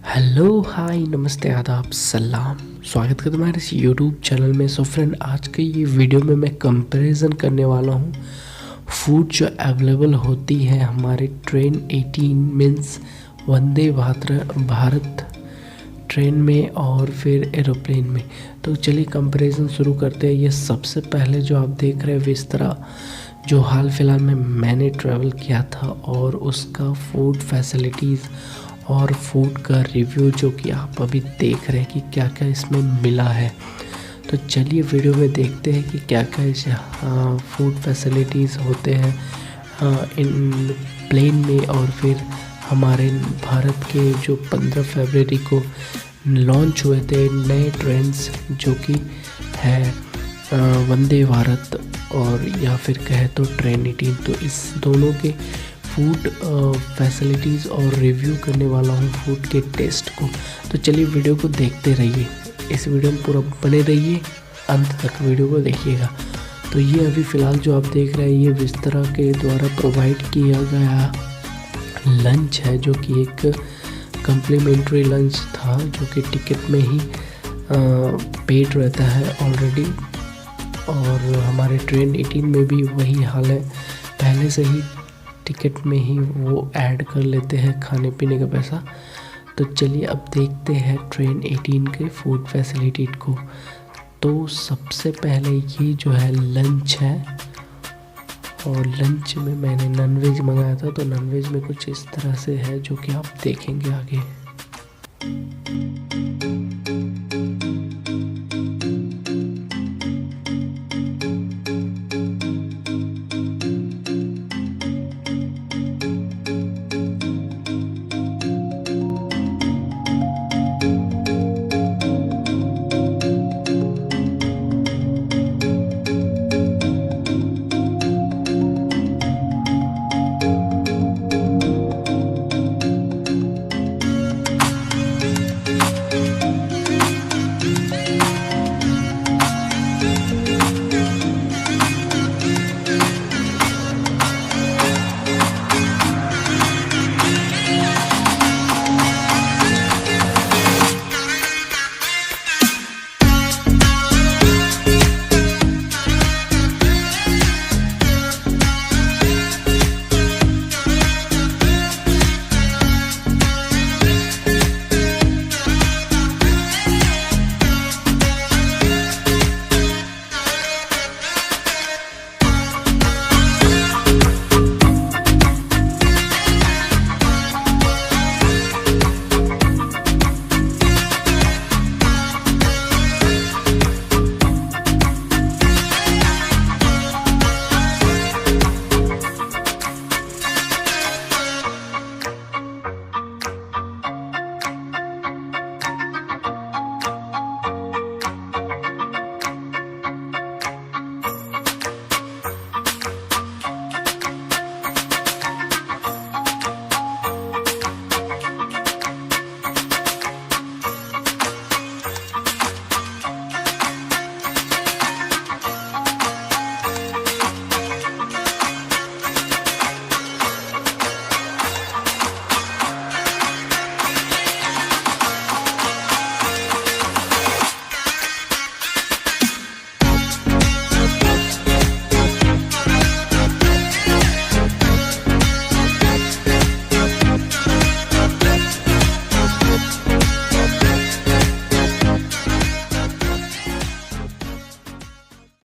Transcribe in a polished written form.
Hello hi नमस्ते आदाब सलाम। स्वागत करता हूँ हमारे इस यूट्यूब चैनल में। सो फ्रेंड, आज के ये वीडियो में मैं कंपैरिजन करने वाला हूँ फूड जो अवेलेबल होती है हमारे train 18 means Vande Bharat train में और फिर एरोप्लेन में। तो चलिए कंपैरिजन शुरू करते हैं। ये सबसे पहले जो आप देख रहे हैं विस्तारा, जो हाल फिलहाल में मैंने ट्रैवल किया था, और उसका फूड फैसिलिटीज़ और फूड का रिव्यू जो कि आप अभी देख रहे हैं कि क्या क्या इसमें मिला है। तो चलिए वीडियो में देखते हैं कि क्या क्या इस फूड फैसिलिटीज़ होते हैं इन प्लेन में। और फिर हमारे भारत के जो 15 फरवरी को लॉन्च हुए थे नए ट्रेन्स जो कि है वंदे भारत और या फिर कहे तो ट्रेन 18, तो इस दोनों के फूड फैसिलिटीज़ और रिव्यू करने वाला हूँ फूड के टेस्ट को। तो चलिए वीडियो को देखते रहिए, इस वीडियो में पूरा बने रहिए, अंत तक वीडियो को देखिएगा। तो ये अभी फ़िलहाल जो आप देख रहे हैं ये विस्तारा के द्वारा प्रोवाइड किया गया लंच है, जो कि एक कम्प्लीमेंट्री लंच था जो कि टिकट में ही पेड रहता है ऑलरेडी। और हमारे ट्रेन 18 में भी वही हाल है, पहले से ही टिकट में ही वो ऐड कर लेते हैं खाने पीने का पैसा। तो चलिए अब देखते हैं ट्रेन 18 के फूड फैसिलिटी को। तो सबसे पहले ये जो है लंच है, और लंच में मैंने नॉनवेज मंगाया था। तो नॉनवेज में कुछ इस तरह से है जो कि आप देखेंगे आगे।